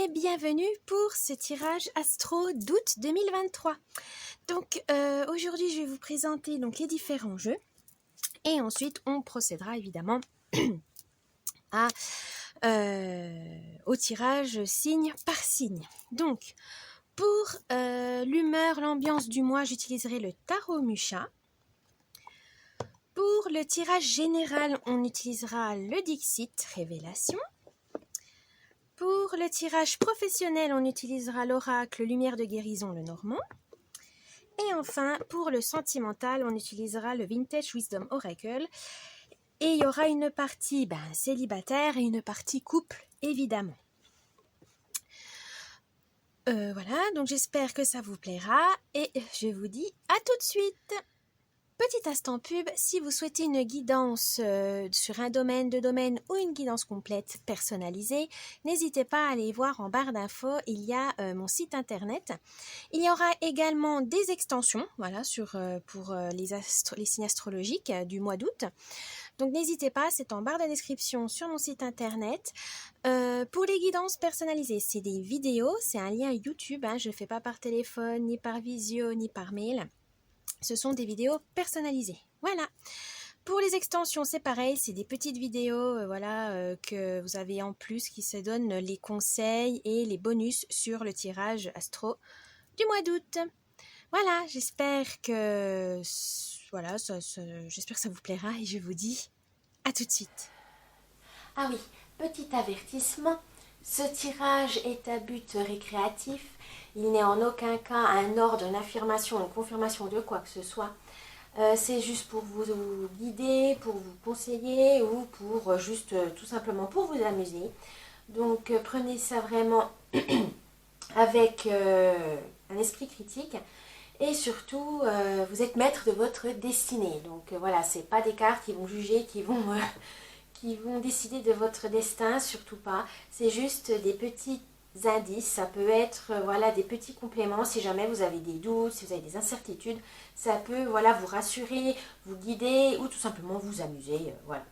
et bienvenue pour ce tirage astro d'août 2023. Donc aujourd'hui je vais vous présenter donc, les différents jeux et ensuite on procédera évidemment au tirage signe par signe. Donc pour l'humeur, l'ambiance du mois, j'utiliserai le tarot Musha. Pour le tirage général, on utilisera le Dixit Révélation. Pour le tirage professionnel, on utilisera l'oracle Lumière de guérison, le Normand. Et enfin, pour le sentimental, on utilisera le Vintage Wisdom Oracle. Et il y aura une partie célibataire et une partie couple, évidemment. Voilà, donc j'espère que ça vous plaira et je vous dis à tout de suite. Petit instant pub, si vous souhaitez une guidance sur un domaine, deux domaines ou une guidance complète personnalisée, n'hésitez pas à aller voir en barre d'infos, il y a mon site internet. Il y aura également des extensions voilà, pour les signes astrologiques du mois d'août. Donc n'hésitez pas, c'est en barre de description sur mon site internet. Pour les guidances personnalisées, c'est des vidéos, c'est un lien YouTube, je ne fais pas par téléphone, ni par visio, ni par mail. Ce sont des vidéos personnalisées. Voilà. Pour les extensions, c'est pareil, c'est des petites vidéos que vous avez en plus qui se donnent les conseils et les bonus sur le tirage astro du mois d'août. Voilà, j'espère que j'espère que ça vous plaira et je vous dis à tout de suite. Ah oui, petit avertissement, ce tirage est à but récréatif. Il n'est en aucun cas un ordre, une affirmation, une confirmation de quoi que ce soit. C'est juste pour vous guider, pour vous conseiller ou pour juste tout simplement pour vous amuser. Donc prenez ça vraiment avec un esprit critique. Et surtout, vous êtes maître de votre destinée. Donc voilà, c'est pas des cartes qui vont juger, qui vont décider de votre destin, surtout pas. C'est juste des petits indices, ça peut être des petits compléments si jamais vous avez des doutes, si vous avez des incertitudes. Ça peut vous rassurer, vous guider ou tout simplement vous amuser. Voilà.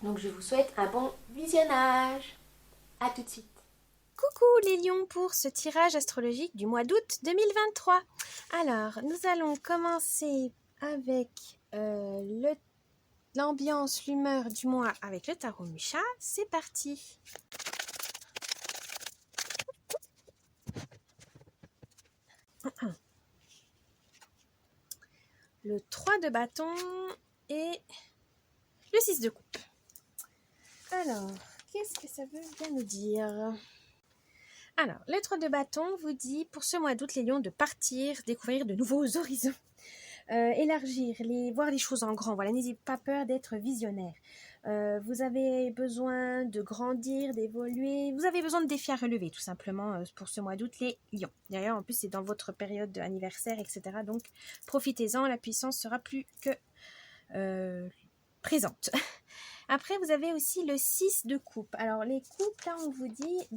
Donc je vous souhaite un bon visionnage. À tout de suite. Coucou les lions pour ce tirage astrologique du mois d'août 2023. Alors, nous allons commencer avec l'ambiance, l'humeur du mois avec le tarot Musha. C'est parti. Le 3 de bâton et le 6 de coupe. Alors, qu'est-ce que ça veut bien nous dire ? Alors, le 3 de bâton vous dit pour ce mois d'août les lions de partir, découvrir de nouveaux horizons. Élargir, voir les choses en grand. Voilà, n'ayez pas peur d'être visionnaire. Vous avez besoin de grandir, d'évoluer. Vous avez besoin de défis à relever, tout simplement, pour ce mois d'août, les lions. D'ailleurs, en plus, c'est dans votre période d'anniversaire, etc. Donc, profitez-en, la puissance sera plus que présente. Après, vous avez aussi le 6 de coupe. Alors, les coupes, là, on vous dit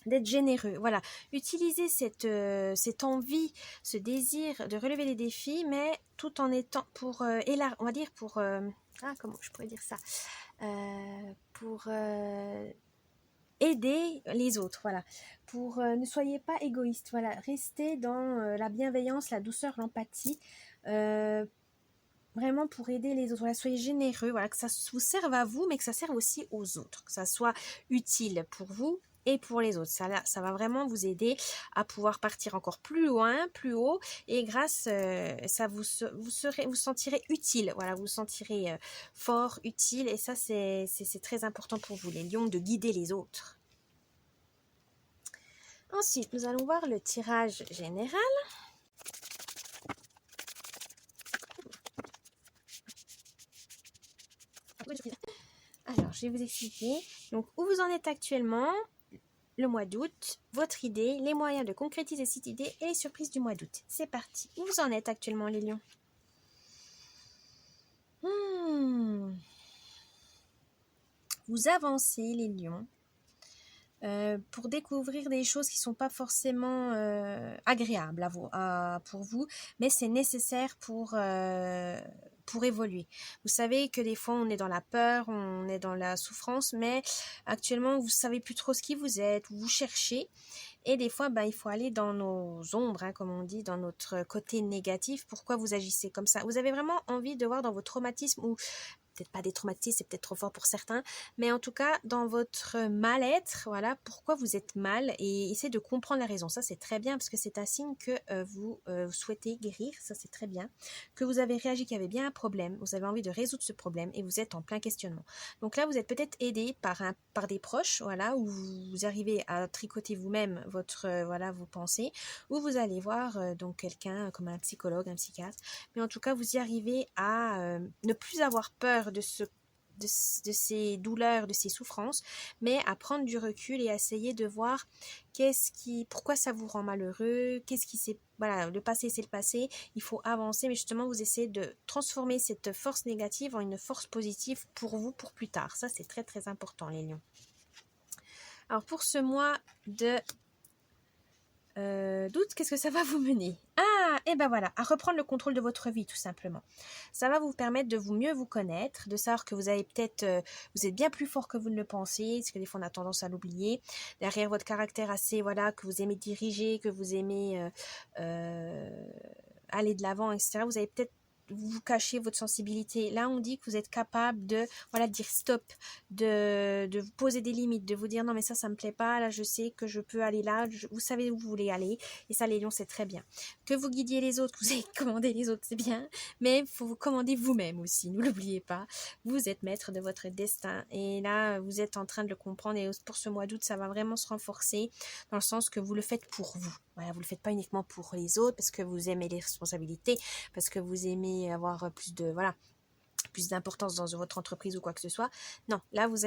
d'être généreux, voilà, utilisez cette envie, ce désir de relever les défis, mais tout en étant pour on va dire pour comment je pourrais dire ça, pour aider les autres, voilà, pour ne soyez pas égoïste, voilà, restez dans la bienveillance, la douceur, l'empathie, vraiment pour aider les autres, voilà, soyez généreux, voilà, que ça vous serve à vous, mais que ça serve aussi aux autres, que ça soit utile pour vous et pour les autres. Ça va vraiment vous aider à pouvoir partir encore plus loin, plus haut, et grâce ça vous sentirez utile, voilà, vous sentirez fort, utile, et ça c'est très important pour vous les lions, de guider les autres. Ensuite, nous allons voir le tirage général. Alors, je vais vous expliquer. Donc, où vous en êtes actuellement, le mois d'août, votre idée, les moyens de concrétiser cette idée et les surprises du mois d'août. C'est parti. Où vous en êtes actuellement, les lions ? Vous avancez, les lions, pour découvrir des choses qui ne sont pas forcément agréables pour vous, mais c'est nécessaire pour pour évoluer. Vous savez que des fois on est dans la peur, on est dans la souffrance, mais actuellement vous savez plus trop ce qui vous êtes, vous cherchez. Et des fois, il faut aller dans nos ombres, hein, comme on dit, dans notre côté négatif. Pourquoi vous agissez comme ça? Vous avez vraiment envie de voir dans vos traumatismes, ou peut-être pas des traumatismes, c'est peut-être trop fort pour certains, mais en tout cas, dans votre mal-être, voilà, pourquoi vous êtes mal, et essayez de comprendre la raison. Ça, c'est très bien, parce que c'est un signe que vous souhaitez guérir, ça c'est très bien, que vous avez réagi, qu'il y avait bien un problème, vous avez envie de résoudre ce problème, et vous êtes en plein questionnement. Donc là, vous êtes peut-être aidé par des proches, voilà, où vous arrivez à tricoter vous-même vos pensées, ou vous allez voir donc quelqu'un comme un psychologue, un psychiatre, mais en tout cas, vous y arrivez à ne plus avoir peur de ces douleurs, de ces souffrances, mais à prendre du recul et à essayer de voir pourquoi ça vous rend malheureux, voilà, le passé c'est le passé, il faut avancer, mais justement vous essayez de transformer cette force négative en une force positive pour vous, pour plus tard. Ça c'est très très important les lions. Alors pour ce mois de d'août, qu'est-ce que ça va vous mener? Et ben voilà, à reprendre le contrôle de votre vie tout simplement. Ça va vous permettre de mieux vous connaître, de savoir que vous avez vous êtes bien plus fort que vous ne le pensez, parce que des fois on a tendance à l'oublier. Derrière votre caractère assez, voilà, que vous aimez diriger, que vous aimez aller de l'avant, etc. Vous avez peut-être vous cachez votre sensibilité. Là, on dit que vous êtes capable de dire stop, de vous poser des limites, de vous dire non mais ça me plaît pas, là je sais que je peux aller là, vous savez où vous voulez aller, et ça les lions c'est très bien. Que vous guidiez les autres, que vous ayez commandé les autres, c'est bien, mais il faut vous commander vous-même aussi, ne l'oubliez pas, vous êtes maître de votre destin, et là vous êtes en train de le comprendre, et pour ce mois d'août ça va vraiment se renforcer, dans le sens que vous le faites pour vous. Voilà, vous le faites pas uniquement pour les autres, parce que vous aimez les responsabilités, parce que vous aimez avoir plus d'importance dans votre entreprise ou quoi que ce soit. Non, là vous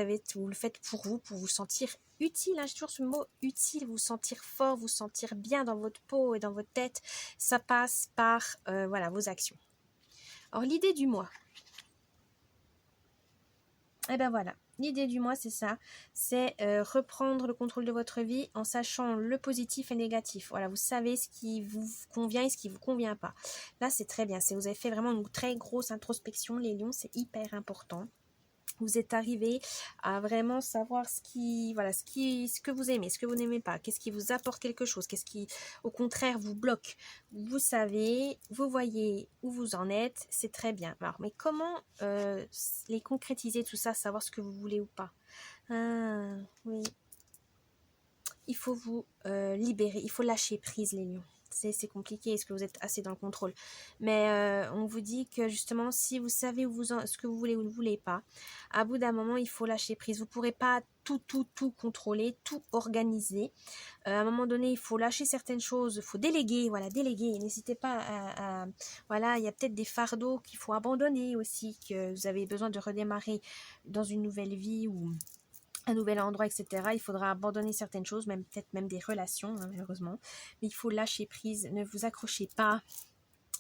le faites pour vous sentir utile, hein, j'ai toujours ce mot utile, vous sentir fort, vous sentir bien dans votre peau et dans votre tête. Ça passe par vos actions. Alors l'idée du mois. Et ben voilà, l'idée du mois c'est ça, c'est reprendre le contrôle de votre vie en sachant le positif et négatif. Voilà, vous savez ce qui vous convient et ce qui vous convient pas. Là c'est très bien, vous avez fait vraiment une très grosse introspection les lions, c'est hyper important. Vous êtes arrivé à vraiment savoir ce que vous aimez, ce que vous n'aimez pas, qu'est-ce qui vous apporte quelque chose, qu'est-ce qui au contraire vous bloque. Vous savez, vous voyez où vous en êtes, c'est très bien. Alors, mais comment les concrétiser tout ça, savoir ce que vous voulez ou pas? Oui. Il faut vous libérer, il faut lâcher prise les lions. C'est compliqué, est-ce que vous êtes assez dans le contrôle? Mais on vous dit que justement, si vous savez ce que vous voulez ou ne voulez pas, à bout d'un moment, il faut lâcher prise. Vous ne pourrez pas tout contrôler, tout organiser. À un moment donné, il faut lâcher certaines choses, il faut déléguer, déléguer. N'hésitez pas il y a peut-être des fardeaux qu'il faut abandonner aussi, que vous avez besoin de redémarrer dans une nouvelle vie ou un nouvel endroit, etc. Il faudra abandonner certaines choses, peut-être même des relations, hein, malheureusement. Mais il faut lâcher prise, ne vous accrochez pas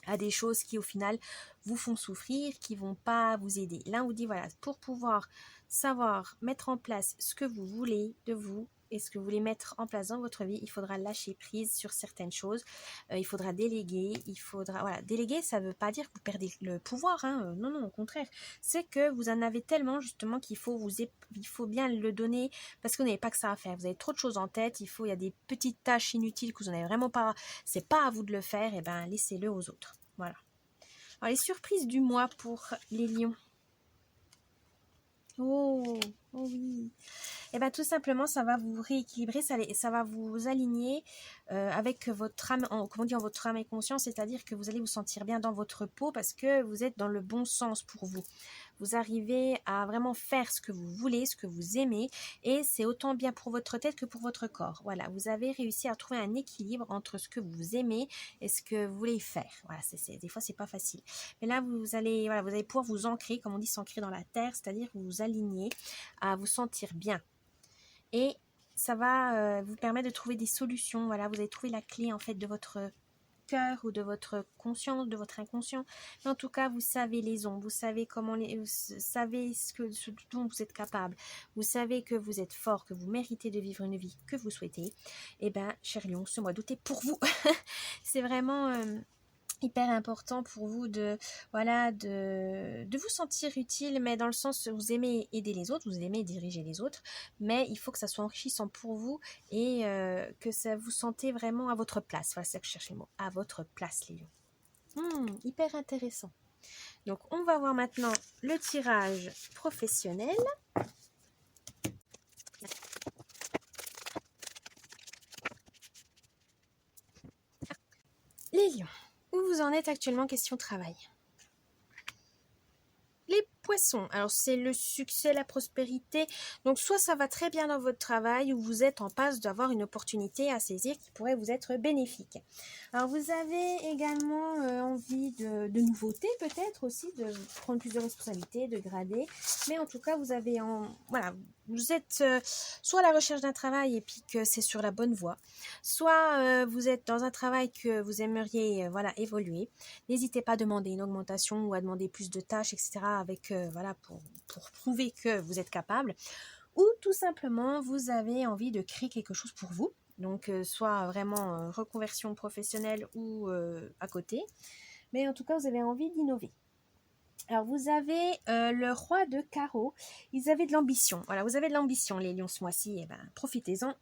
à des choses qui, au final, vous font souffrir, qui vont pas vous aider. Là, on vous dit, voilà, pour pouvoir savoir mettre en place ce que vous voulez de vous, et ce que vous voulez mettre en place dans votre vie, il faudra lâcher prise sur certaines choses, il faudra déléguer, déléguer, ça ne veut pas dire que vous perdez le pouvoir, hein, non, au contraire, c'est que vous en avez tellement justement qu'il faut bien le donner, parce que vous n'avez pas que ça à faire, vous avez trop de choses en tête, il y a des petites tâches inutiles que vous n'en avez vraiment pas, c'est pas à vous de le faire, et ben laissez-le aux autres, voilà. Alors les surprises du mois pour les lions. Oh oui. Et bien tout simplement, ça va vous rééquilibrer, ça va vous aligner avec votre âme, votre âme et conscience, c'est-à-dire que vous allez vous sentir bien dans votre peau parce que vous êtes dans le bon sens pour vous. Vous arrivez à vraiment faire ce que vous voulez, ce que vous aimez, et c'est autant bien pour votre tête que pour votre corps. Voilà, vous avez réussi à trouver un équilibre entre ce que vous aimez et ce que vous voulez faire. Voilà, des fois c'est pas facile. Mais là, vous allez pouvoir vous ancrer, comme on dit, s'ancrer dans la terre, c'est-à-dire vous aligner à vous sentir bien. Et ça va vous permettre de trouver des solutions. Voilà, vous allez trouver la clé en fait de votre cœur ou de votre conscience, de votre inconscient. Mais en tout cas, vous savez les ondes, vous savez vous savez ce dont vous êtes capable. Vous savez que vous êtes fort, que vous méritez de vivre une vie que vous souhaitez. Et bien, cher lion, ce mois d'août est pour vous. C'est vraiment hyper important pour vous de vous sentir utile, mais dans le sens où vous aimez aider les autres, vous aimez diriger les autres, mais il faut que ça soit enrichissant pour vous et que ça vous sentez vraiment à votre place. Voilà, c'est ça que je cherche le mot, à votre place, les lions. Hyper intéressant. Donc on va voir maintenant le tirage professionnel. Les lions, où vous en êtes actuellement question travail? Les poissons, alors c'est le succès, la prospérité, donc soit ça va très bien dans votre travail ou vous êtes en passe d'avoir une opportunité à saisir qui pourrait vous être bénéfique. Alors vous avez également envie de nouveautés peut-être aussi, de prendre plus de responsabilités, de grader, mais en tout cas vous avez vous êtes soit à la recherche d'un travail et puis que c'est sur la bonne voie, soit vous êtes dans un travail que vous aimeriez évoluer. N'hésitez pas à demander une augmentation ou à demander plus de tâches, etc. avec pour prouver que vous êtes capable. Ou tout simplement, vous avez envie de créer quelque chose pour vous. Donc, soit vraiment reconversion professionnelle ou à côté. Mais en tout cas, vous avez envie d'innover. Alors, vous avez le roi de carreau. Ils avaient de l'ambition. Voilà, vous avez de l'ambition, les lions, ce mois-ci. Eh ben, profitez-en.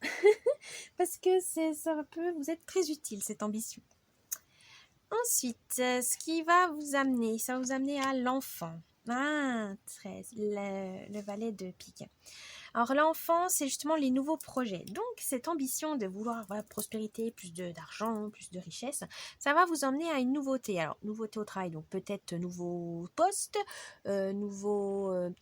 Parce que ça peut vous être très utile, cette ambition. Ensuite, ce qui va vous amener, ça va vous amener à l'enfant. 13, le valet de pique. Alors l'enfant, c'est justement les nouveaux projets. Donc cette ambition de vouloir prospérité, plus d'argent, plus de richesse, ça va vous emmener à une nouveauté. Alors nouveauté au travail, donc peut-être nouveau poste, nouvelle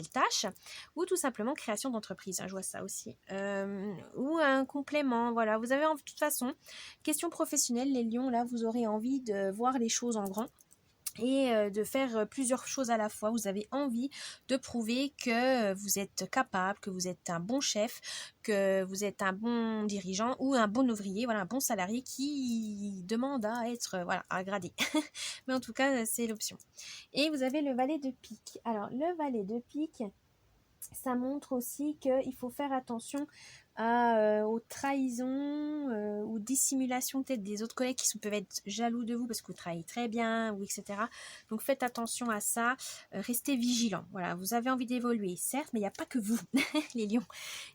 tâche, ou tout simplement création d'entreprise. Je vois ça aussi. Ou un complément. Voilà, vous avez de toute façon, question professionnelle, les lions, là, vous aurez envie de voir les choses en grand. Et de faire plusieurs choses à la fois. Vous avez envie de prouver que vous êtes capable, que vous êtes un bon chef, que vous êtes un bon dirigeant ou un bon ouvrier, un bon salarié qui demande à être à grader. Mais en tout cas, c'est l'option. Et vous avez le valet de pique. Alors, le valet de pique, ça montre aussi qu'il faut faire attention aux trahisons ou dissimulations peut-être des autres collègues qui peuvent être jaloux de vous parce que vous travaillez très bien ou etc. Donc faites attention à ça, restez vigilants. Voilà, vous avez envie d'évoluer, certes, mais il n'y a pas que vous, les lions.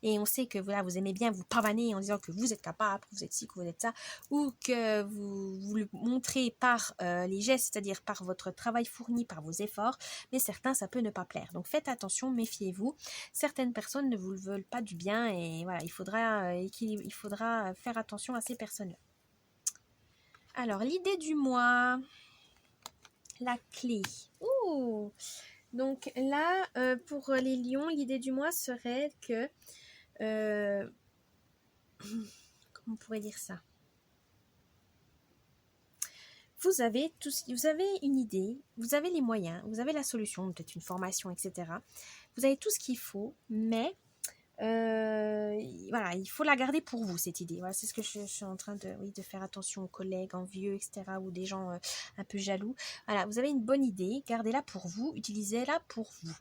Et on sait que vous aimez bien vous pavaner en disant que vous êtes capable, que vous êtes ci, que vous êtes ça, ou que vous le montrez par les gestes, c'est-à-dire par votre travail fourni, par vos efforts, mais certains, ça peut ne pas plaire. Donc faites attention, méfiez-vous. Certaines personnes ne vous le veulent pas du bien et voilà, il faudra faire attention à ces personnes-là. Alors, l'idée du mois, la clé. Ouh. Donc là, pour les lions, l'idée du mois serait que... comment on pourrait dire ça? Vous avez une idée, vous avez les moyens, vous avez la solution, peut-être une formation, etc. Vous avez tout ce qu'il faut, mais il faut la garder pour vous, cette idée. Voilà, c'est ce que je suis en train de faire attention aux collègues envieux, etc. ou des gens un peu jaloux. Voilà, vous avez une bonne idée, gardez-la pour vous, utilisez-la pour vous.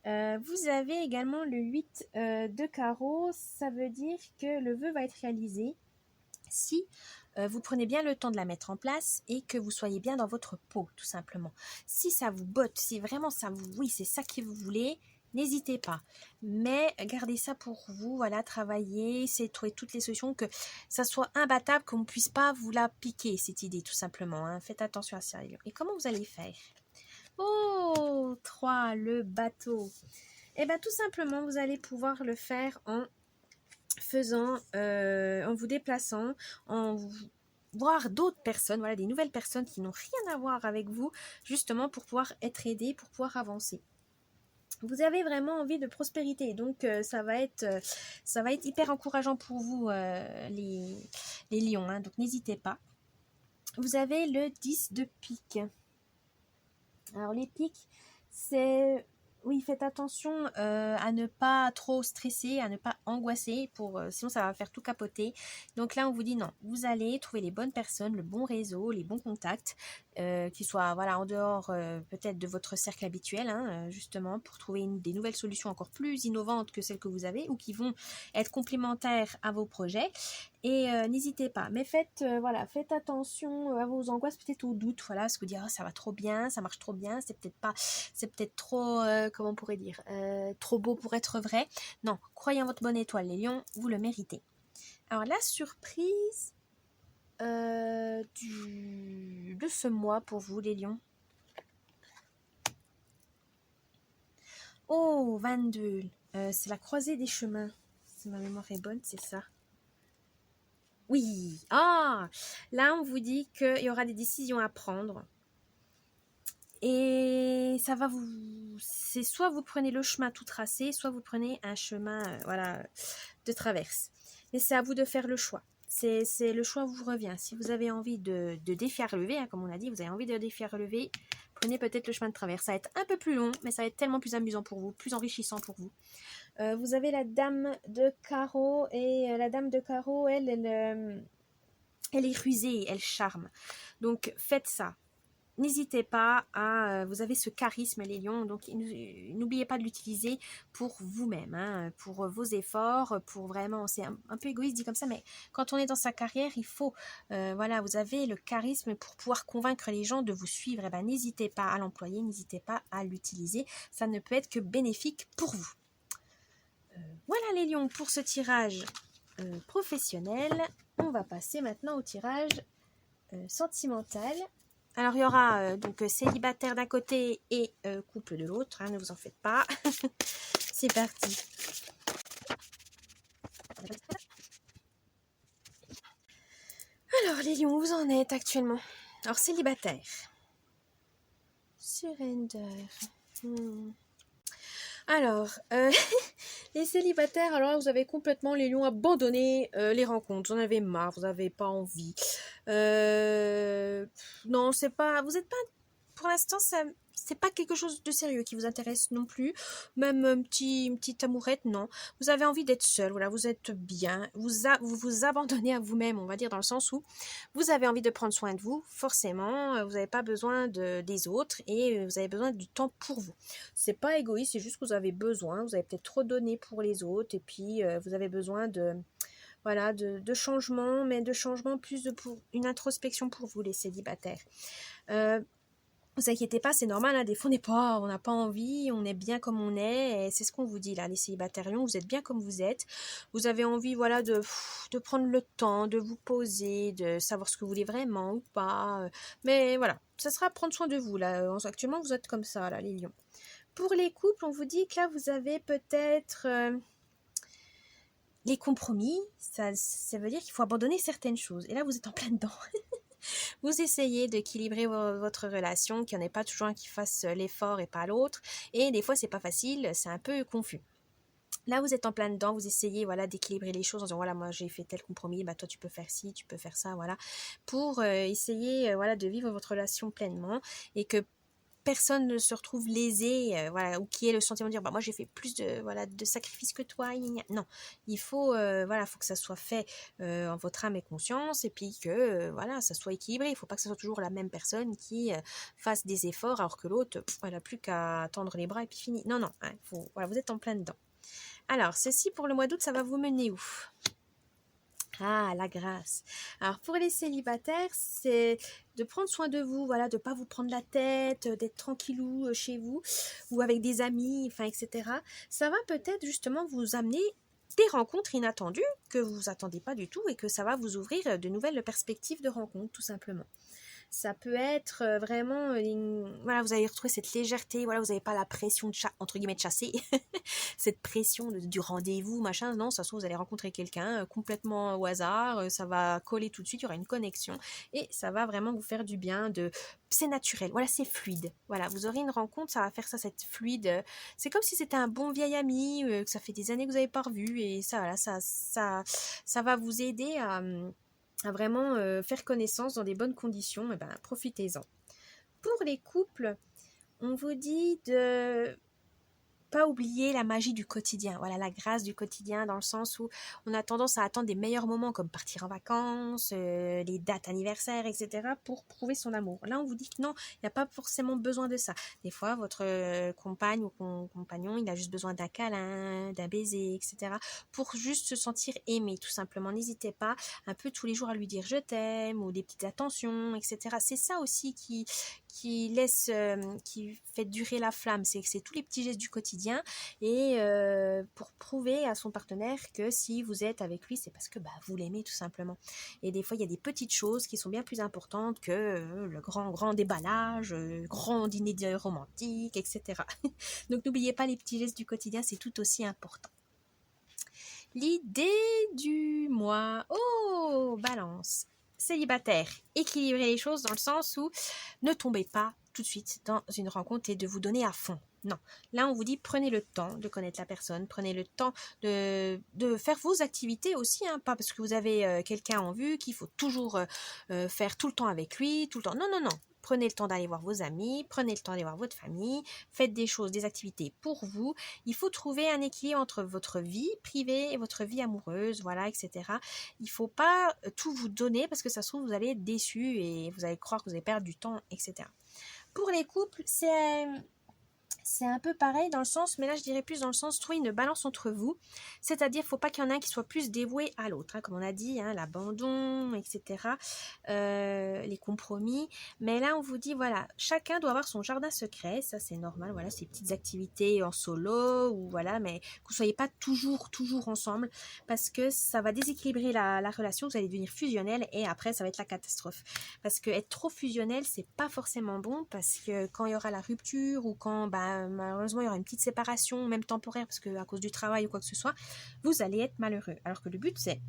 Vous avez également le 8 de carreau, ça veut dire que le vœu va être réalisé si vous prenez bien le temps de la mettre en place et que vous soyez bien dans votre peau, tout simplement. Si ça vous botte, si vraiment c'est ça que vous voulez, n'hésitez pas. Mais gardez ça pour vous, travaillez, essayez de trouver toutes les solutions, que ça soit imbattable, qu'on ne puisse pas vous la piquer, cette idée, tout simplement. Hein. Faites attention à ça. Et comment vous allez faire? Oh, 3, le bateau. Eh bien, tout simplement, vous allez pouvoir le faire en vous déplaçant, voir d'autres personnes, des nouvelles personnes qui n'ont rien à voir avec vous, justement pour pouvoir être aidé, pour pouvoir avancer. Vous avez vraiment envie de prospérité, donc ça va être hyper encourageant pour vous, les lions, hein, donc n'hésitez pas. Vous avez le 10 de pique. Alors les piques, c'est... Oui, faites attention à ne pas trop stresser, à ne pas angoisser, sinon ça va faire tout capoter. Donc là, on vous dit non, vous allez trouver les bonnes personnes, le bon réseau, les bons contacts, qui soient voilà, en dehors peut-être de votre cercle habituel, hein, justement, pour trouver des nouvelles solutions encore plus innovantes que celles que vous avez ou qui vont être complémentaires à vos projets. Et n'hésitez pas, mais voilà, faites attention à vos angoisses, peut-être aux doutes, voilà, parce que vous dire, oh, ça va trop bien, ça marche trop bien, c'est peut-être trop, comment on pourrait dire, trop beau pour être vrai. Non, croyez en votre bonne étoile, les lions, vous le méritez. Alors la surprise de ce mois pour vous, les lions. Oh, 22, c'est la croisée des chemins. Si ma mémoire est bonne, c'est ça. Oui, là on vous dit qu'il y aura des décisions à prendre. Et ça va c'est soit vous prenez le chemin tout tracé, soit vous prenez un chemin voilà, de traverse. Mais c'est à vous de faire le choix. C'est le choix vous revient. Si vous avez envie de défi à relever, hein, comme on a dit, vous avez envie de défi à relever, prenez peut-être le chemin de traverse. Ça va être un peu plus long, mais ça va être tellement plus amusant pour vous, plus enrichissant pour vous. Vous avez la dame de carreau, et la dame de carreau, elle est rusée, elle charme. Donc faites ça. N'hésitez pas à... vous avez ce charisme, les lions, donc n'oubliez pas de l'utiliser pour vous-même, hein, pour vos efforts, pour vraiment... C'est un peu égoïste dit comme ça, mais quand on est dans sa carrière, il faut... voilà, vous avez le charisme pour pouvoir convaincre les gens de vous suivre. Et ben, n'hésitez pas à l'employer, n'hésitez pas à l'utiliser. Ça ne peut être que bénéfique pour vous. Voilà les lions pour ce tirage professionnel. On va passer maintenant au tirage sentimental. Alors, il y aura donc célibataire d'un côté et couple de l'autre. Hein, ne vous en faites pas. C'est parti. Alors, les lions, où vous en êtes actuellement? Alors, célibataire. Surrender. Alors, les célibataires, alors là, vous avez complètement, les lions, abandonné les rencontres. Vous en avez marre, vous n'avez pas envie. Non, c'est pas... Vous n'êtes pas... Pour l'instant, c'est pas quelque chose de sérieux qui vous intéresse non plus. Même une petite amourette, non. Vous avez envie d'être seul, voilà, vous êtes bien. Vous vous abandonnez à vous-même, on va dire, dans le sens où vous avez envie de prendre soin de vous. Forcément, vous n'avez pas besoin des autres et vous avez besoin du temps pour vous. C'est pas égoïste, c'est juste que vous avez besoin. Vous avez peut-être trop donné pour les autres et puis vous avez besoin voilà, de changement, mais de changement plus pour une introspection pour vous, les célibataires. Vous inquiétez pas, c'est normal, hein, des fois on n'a pas envie, on est bien comme on est, et c'est ce qu'on vous dit là, les célibataires lions, vous êtes bien comme vous êtes, vous avez envie voilà de prendre le temps, de vous poser, de savoir ce que vous voulez vraiment ou pas, mais voilà, ça sera prendre soin de vous là, actuellement vous êtes comme ça là, les lions. Pour les couples, on vous dit que là vous avez peut-être... les compromis, ça veut dire qu'il faut abandonner certaines choses, et là vous êtes en plein dedans. Vous essayez d'équilibrer votre relation, qu'il n'y en ait pas toujours un qui fasse l'effort et pas l'autre. Et des fois, c'est pas facile, c'est un peu confus. Là, vous êtes en plein dedans, vous essayez voilà, d'équilibrer les choses en disant voilà, moi j'ai fait tel compromis, bah, toi tu peux faire ci, tu peux faire ça, voilà, pour essayer voilà, de vivre votre relation pleinement et que personne ne se retrouve lésé, voilà, ou qui ait le sentiment de dire bah moi j'ai fait plus de sacrifices que toi. Non, il faut faut que ça soit fait en votre âme et conscience et puis que voilà ça soit équilibré. Il faut pas que ce soit toujours la même personne qui fasse des efforts alors que l'autre elle a plus qu'à tendre les bras et puis fini. Non, hein, voilà, vous êtes en plein dedans. Alors ceci pour le mois d'août, ça va vous mener où? Ah, la grâce. Alors pour les célibataires, c'est de prendre soin de vous, voilà, de ne pas vous prendre la tête, d'être tranquillou chez vous ou avec des amis, enfin, etc. Ça va peut-être justement vous amener des rencontres inattendues que vous vous attendez pas du tout et que ça va vous ouvrir de nouvelles perspectives de rencontres, tout simplement. Ça peut être vraiment, voilà, vous allez retrouver cette légèreté, voilà, vous n'avez pas la pression entre guillemets de chasser, cette pression du rendez-vous, machin, non, ça se trouve, vous allez rencontrer quelqu'un complètement au hasard, ça va coller tout de suite, il y aura une connexion, et ça va vraiment vous faire du bien, c'est naturel, voilà, c'est fluide, voilà, vous aurez une rencontre, ça va faire ça, cette fluide, c'est comme si c'était un bon vieil ami, que ça fait des années que vous n'avez pas revu, et ça, voilà, ça va vous aider à vraiment faire connaissance dans des bonnes conditions, et ben, profitez-en. Pour les couples, on vous dit de pas oublier la magie du quotidien, voilà, la grâce du quotidien dans le sens où on a tendance à attendre des meilleurs moments comme partir en vacances, les dates anniversaires, etc. pour prouver son amour. Là, on vous dit que non, il n'y a pas forcément besoin de ça. Des fois, votre compagne ou compagnon, il a juste besoin d'un câlin, d'un baiser, etc. pour juste se sentir aimé, tout simplement. N'hésitez pas un peu tous les jours à lui dire je t'aime ou des petites attentions, etc. C'est ça aussi qui laisse, qui fait durer la flamme, c'est tous les petits gestes du quotidien et pour prouver à son partenaire que si vous êtes avec lui, c'est parce que vous l'aimez tout simplement. Et des fois, il y a des petites choses qui sont bien plus importantes que le grand déballage, grand dîner romantique, etc. Donc n'oubliez pas les petits gestes du quotidien, c'est tout aussi important. L'idée du mois. Oh, Balance. Célibataire, équilibrez les choses dans le sens où ne tombez pas tout de suite dans une rencontre et de vous donner à fond. Non, là on vous dit prenez le temps de connaître la personne, prenez le temps de faire vos activités aussi, hein, pas parce que vous avez quelqu'un en vue qu'il faut toujours faire tout le temps avec lui, tout le temps. Non, non, non. Prenez le temps d'aller voir vos amis, prenez le temps d'aller voir votre famille, faites des choses, des activités pour vous. Il faut trouver un équilibre entre votre vie privée et votre vie amoureuse, voilà, etc. Il ne faut pas tout vous donner parce que ça se trouve, vous allez être déçu et vous allez croire que vous allez perdre du temps, etc. Pour les couples, c'est un peu pareil dans le sens, mais là je dirais plus dans le sens trouver une balance entre vous, c'est-à-dire il ne faut pas qu'il y en ait un qui soit plus dévoué à l'autre, hein, comme on a dit, hein, l'abandon, etc., les compromis, mais là on vous dit voilà, chacun doit avoir son jardin secret, ça c'est normal, voilà, ces petites activités en solo, ou voilà, mais que vous ne soyez pas toujours ensemble, parce que ça va déséquilibrer la relation, vous allez devenir fusionnel, et après ça va être la catastrophe, parce que être trop fusionnel, c'est pas forcément bon, parce que quand il y aura la rupture, ou quand malheureusement il y aura une petite séparation, même temporaire, parce que à cause du travail ou quoi que ce soit, vous allez être malheureux. Alors que le but c'est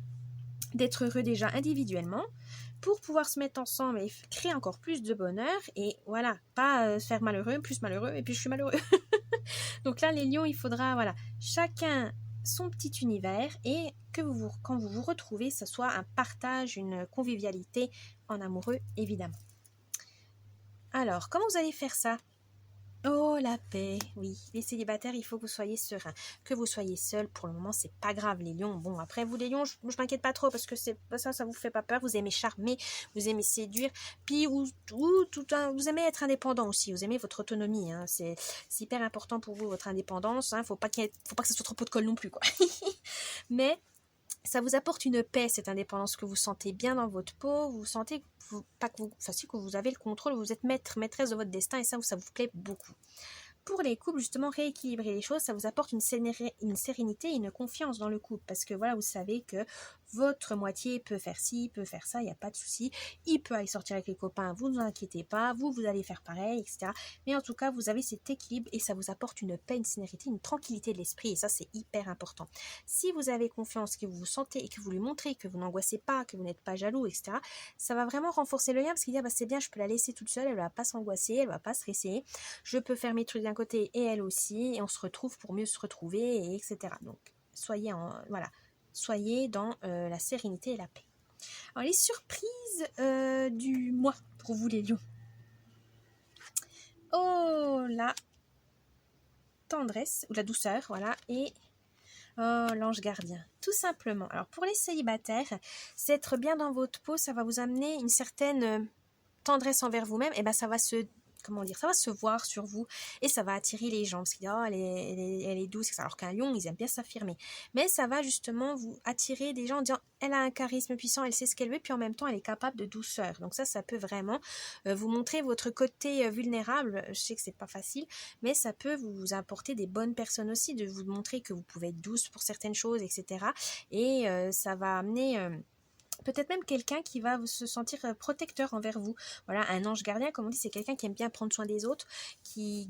d'être heureux déjà individuellement pour pouvoir se mettre ensemble et créer encore plus de bonheur, et voilà, pas se faire malheureux, plus malheureux, et puis je suis malheureux. Donc là les lions, il faudra voilà, chacun son petit univers, et que quand vous vous retrouvez, ça soit un partage, une convivialité en amoureux évidemment. Alors comment vous allez faire ça? Oh, la paix, oui. Les célibataires, il faut que vous soyez sereins. Que vous soyez seuls, pour le moment, c'est pas grave, les lions. Bon, après, vous, les lions, je m'inquiète pas trop parce que ça vous fait pas peur. Vous aimez charmer, vous aimez séduire. Puis, vous aimez être indépendant aussi. Vous aimez votre autonomie. Hein. C'est hyper important pour vous, votre indépendance. Hein. Faut pas que ça soit trop pot de colle non plus, quoi. Mais ça vous apporte une paix, cette indépendance, que vous sentez bien dans votre peau, vous sentez que vous avez le contrôle, vous êtes maîtresse de votre destin, et ça vous plaît beaucoup. Pour les couples, justement, rééquilibrer les choses, ça vous apporte une sérénité et une confiance dans le couple, parce que voilà, vous savez que votre moitié peut faire ci, peut faire ça, il n'y a pas de souci, il peut aller sortir avec les copains, vous ne vous inquiétez pas, vous allez faire pareil, etc. Mais en tout cas, vous avez cet équilibre et ça vous apporte une paix, une sérénité, une tranquillité de l'esprit, et ça, c'est hyper important. Si vous avez confiance, que vous vous sentez et que vous lui montrez que vous n'angoissez pas, que vous n'êtes pas jaloux, etc., ça va vraiment renforcer le lien, parce qu'il dit, c'est bien, je peux la laisser toute seule, elle ne va pas s'angoisser, elle ne va pas stresser, je peux faire mes trucs d'un côté et elle aussi, et on se retrouve pour mieux se retrouver, et etc. Donc, soyez dans la sérénité et la paix. Alors, les surprises du mois pour vous, les lions. Oh, la tendresse, ou la douceur, voilà, et l'ange gardien, tout simplement. Alors, pour les célibataires, c'est être bien dans votre peau, ça va vous amener une certaine tendresse envers vous-même, et ça va ça va se voir sur vous et ça va attirer les gens parce qu'ils disent elle est douce, alors qu'un lion ils aiment bien s'affirmer, mais ça va justement vous attirer des gens en disant elle a un charisme puissant, elle sait ce qu'elle veut, puis en même temps elle est capable de douceur. Donc ça peut vraiment vous montrer votre côté vulnérable. Je sais que c'est pas facile, mais ça peut vous apporter des bonnes personnes aussi, de vous montrer que vous pouvez être douce pour certaines choses, etc. Et ça va amener peut-être même quelqu'un qui va se sentir protecteur envers vous. Voilà, un ange gardien, comme on dit, c'est quelqu'un qui aime bien prendre soin des autres, qui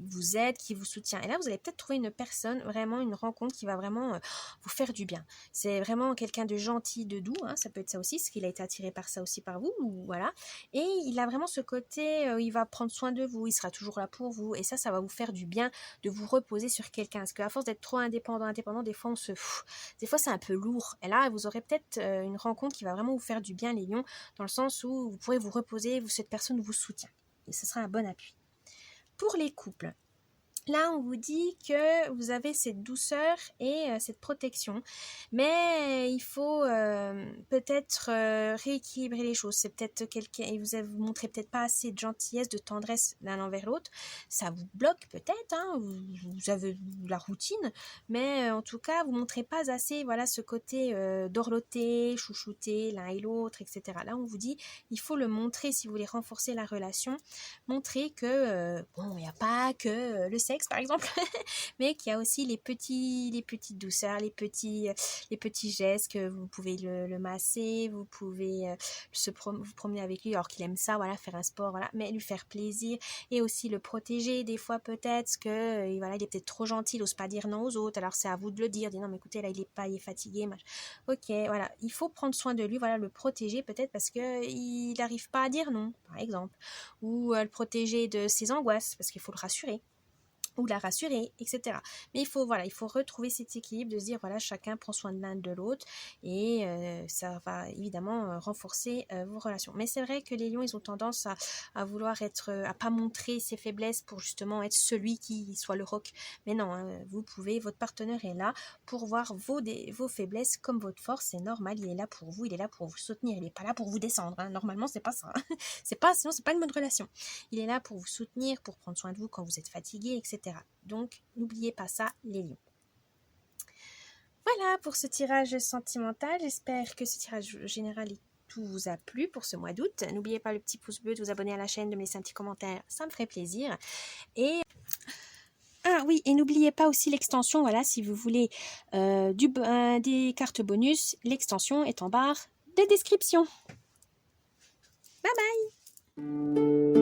vous aide, qui vous soutient. Et là, vous allez peut-être trouver une personne, vraiment une rencontre qui va vraiment vous faire du bien. C'est vraiment quelqu'un de gentil, de doux, hein, ça peut être ça aussi, parce qu'il a été attiré par ça aussi par vous, voilà. Et il a vraiment ce côté, il va prendre soin de vous, il sera toujours là pour vous, et ça va vous faire du bien de vous reposer sur quelqu'un. Parce qu'à force d'être trop indépendant, des fois des fois c'est un peu lourd. Et là, vous aurez peut-être une rencontre qui va vraiment vous faire du bien, les lions, dans le sens où vous pourrez vous reposer, cette personne vous soutient. Et ce sera un bon appui. Pour les couples, Là, on vous dit que vous avez cette douceur et cette protection, mais il faut peut-être rééquilibrer les choses. C'est peut-être quelqu'un et vous montrez peut-être pas assez de gentillesse, de tendresse l'un envers l'autre. Ça vous bloque peut-être, hein, vous avez la routine, mais en tout cas, vous montrez pas assez, voilà, ce côté dorloté, chouchouté l'un et l'autre, etc. Là, on vous dit, il faut le montrer si vous voulez renforcer la relation, montrer que bon, il n'y a pas que le sexe par exemple, mais qu'il y a aussi les petites douceurs, les petits gestes, que vous pouvez le masser, vous pouvez vous promener avec lui alors qu'il aime ça, voilà, faire un sport, voilà, mais lui faire plaisir et aussi le protéger. Des fois peut-être que voilà, il est peut-être trop gentil, il n'ose pas dire non aux autres, alors c'est à vous de le dire, non mais écoutez là il est fatigué, ok, voilà, il faut prendre soin de lui, voilà, le protéger peut-être parce que il n'arrive pas à dire non, par exemple, ou le protéger de ses angoisses parce qu'il faut le rassurer ou la rassurer, etc. Mais il faut retrouver cet équilibre de se dire, voilà, chacun prend soin de l'un de l'autre et ça va évidemment renforcer vos relations. Mais c'est vrai que les lions, ils ont tendance à vouloir à pas montrer ses faiblesses pour justement être celui qui soit le roc. Mais non, hein, votre partenaire est là pour voir vos faiblesses comme votre force, c'est normal, il est là pour vous, il est là pour vous soutenir, il n'est pas là pour vous descendre, hein. Normalement, c'est pas ça. Hein. Sinon, c'est pas une bonne relation. Il est là pour vous soutenir, pour prendre soin de vous quand vous êtes fatigué, etc. Donc, n'oubliez pas ça, les lions. Voilà pour ce tirage sentimental. J'espère que ce tirage général tout vous a plu pour ce mois d'août. N'oubliez pas le petit pouce bleu, de vous abonner à la chaîne, de me laisser un petit commentaire, ça me ferait plaisir. Et ah oui, et n'oubliez pas aussi l'extension, voilà, si vous voulez des cartes bonus, l'extension est en barre de description. Bye bye!